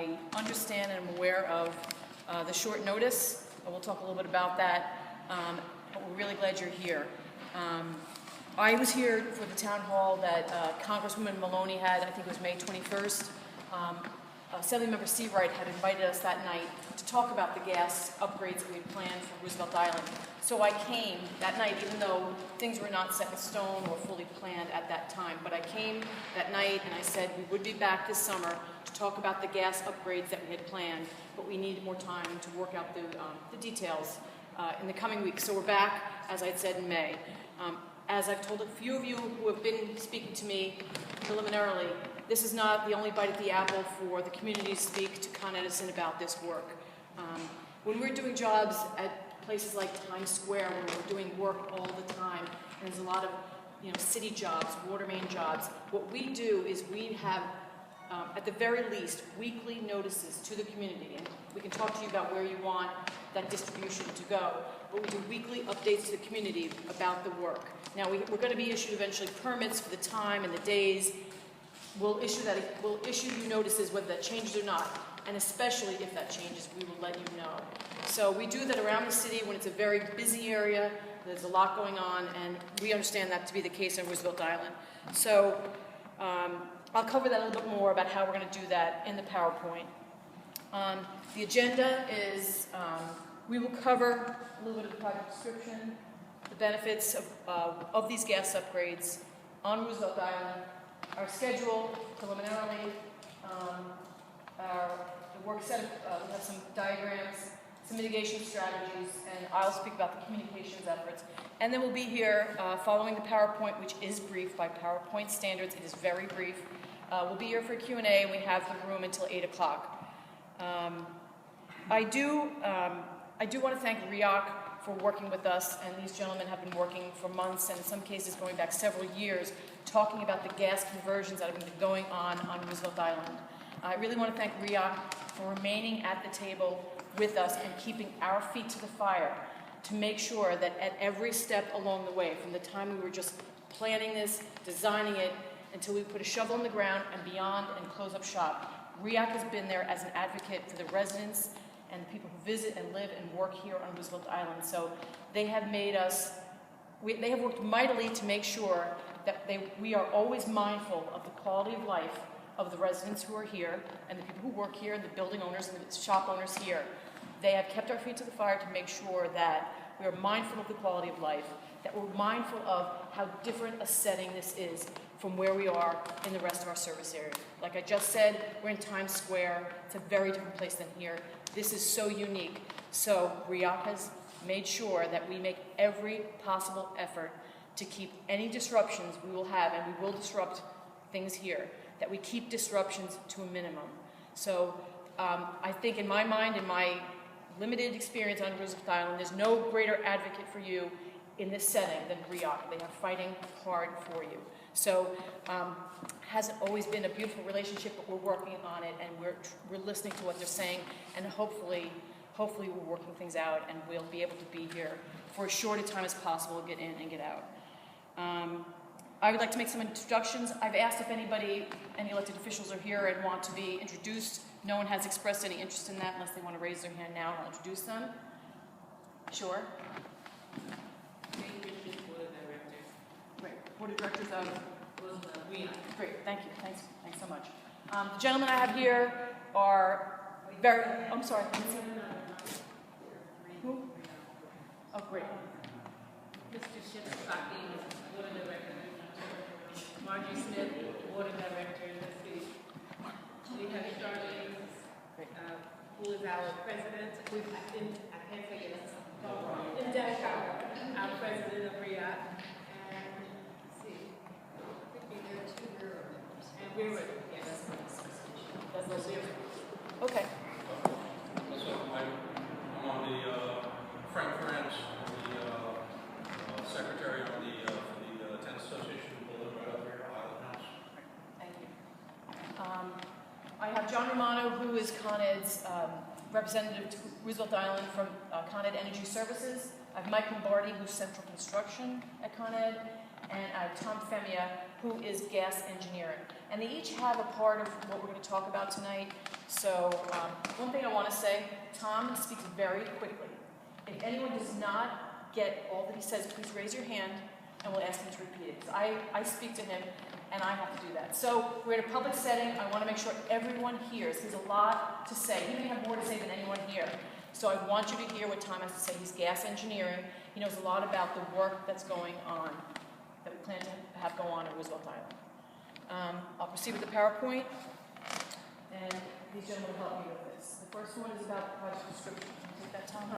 I understand and am aware of the short notice. We'll talk a little bit about that, but we're really glad you're here. I was here for the town hall that Congresswoman Maloney had, I think it was May 21st. Assemblymember Seawright had invited us that night to talk about the gas upgrades that we had planned for Roosevelt Island. So I came that night, even though things were not set in stone or fully planned at that time. But I came that night and I said we would be back this summer to talk about the gas upgrades that we had planned, but we needed more time to work out the details in the coming weeks. So we're back, as I had said, in May. As I've told a few of you who have been speaking to me preliminarily, this is not the only bite at the apple for the community to speak to Con Edison about this work. When we're doing jobs at places like Times Square, where we're doing work all the time, and there's a lot of city jobs, water main jobs, what we do is we have, at the very least, weekly notices to the community. And we can talk to you about where you want that distribution to go. But we do weekly updates to the community about the work. Now, we're going to be issued eventually permits for the time and the days. We'll issue you notices whether that changes or not, and especially if that changes, we will let you know. So we do that around the city when it's a very busy area, there's a lot going on, and we understand that to be the case on Roosevelt Island. So I'll cover that a little bit more about how we're going to do that in the PowerPoint. The agenda is we will cover a little bit of the project description, the benefits of these gas upgrades on Roosevelt Island, our schedule preliminarily, the work set, we have some diagrams, some mitigation strategies, and I'll speak about the communications efforts. And then we'll be here following the PowerPoint, which is brief by PowerPoint standards. It is very brief. We'll be here for Q&A, and we have the room until 8 o'clock. I do want to thank RIAC for working with us, and these gentlemen have been working for months, and in some cases going back several years, talking about the gas conversions that have been going on Roosevelt Island. I really want to thank RIAC for remaining at the table with us and keeping our feet to the fire to make sure that at every step along the way, from the time we were just planning this, designing it, until we put a shovel in the ground and beyond and close up shop, RIAC has been there as an advocate for the residents and the people who visit and live and work here on Roosevelt Island. So they have made us, they have worked mightily to make sure that we are always mindful of the quality of life of the residents who are here and the people who work here and the building owners and the shop owners here. They have kept our feet to the fire to make sure that we are mindful of the quality of life, that we're mindful of how different a setting this is from where we are in the rest of our service area. Like I just said, we're in Times Square. It's a very different place than here. This is so unique. So RIAC has made sure that we make every possible effort to keep any disruptions we will have, and we will disrupt things here, that we keep disruptions to a minimum. So I think in my mind, in my limited experience on Roosevelt Island, there's no greater advocate for you in this setting than RIAC. They are fighting hard for you. So hasn't always been a beautiful relationship, but we're working on it, and we're listening to what they're saying, and hopefully we're working things out, and we'll be able to be here for as short a time as possible, get in and get out. I would like to make some introductions. I've asked if any elected officials are here and want to be introduced. No one has expressed any interest in that unless they want to raise their hand now, and I'll introduce them. Sure. Great. Board of Directors of Great, thank you. Thanks so much. The gentlemen I have here are very, I'm sorry. Who? Oh, great. Mr. Shinsaki, Water Director. Margie Smith, Water Director in the city. We have Charlene, who is our president. I can't say it. And Deca, our president of RIAC. And let's see. I think we have 2 bureau members. And we're yes. That's those here. Okay. So I'm on the Frank France, the secretary on the Tennis Association, right up here, Island House. Thank you. I have John Romano, who is Con Ed's representative to Roosevelt Island from Con Ed Energy Services. I have Mike Lombardi, who's Central Construction at Con Ed, and I have Tom Femia, who is gas engineering. And they each have a part of what we're going to talk about tonight. So one thing I want to say, Tom speaks very quickly. If anyone does not get all that he says, please raise your hand and we'll ask him to repeat it. 'Cause I speak to him and I have to do that. So we're in a public setting. I want to make sure everyone hears. He has a lot to say. He may have more to say than anyone here. So I want you to hear what Tom has to say. He's gas engineering. He knows a lot about the work that's going on, that we plan to have go on at Roosevelt Island. I'll proceed with the PowerPoint, and these gentlemen will help me with this. The first one is about the project description. Can you take that, Tom?